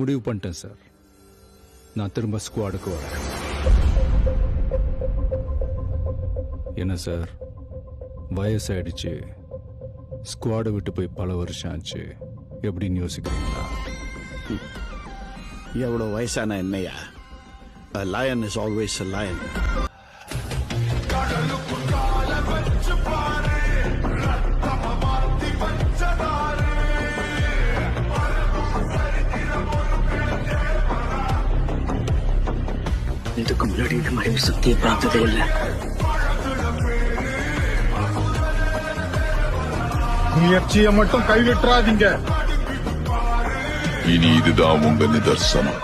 முடிவு பண்ணிட்டேன் சார். நான் திரும்ப ஸ்குவாடுக்கு வரேன். என்ன சார், வயசாயிடுச்சு, ஸ்குவாடை விட்டு போய் பல வருஷம் ஆச்சு, எப்படின்னு யோசிக்கிறீங்களா? எவ்வளோ வயசான என்னையா? A lion is always a lion. இதுக்கு முன்னாடி இந்த மாதிரி சக்தியை பார்த்ததே இல்லை. முயற்சியை மட்டும் கைவிட்டுறாதீங்க. இனி இதுதான் உங்க நிதர்சனம்.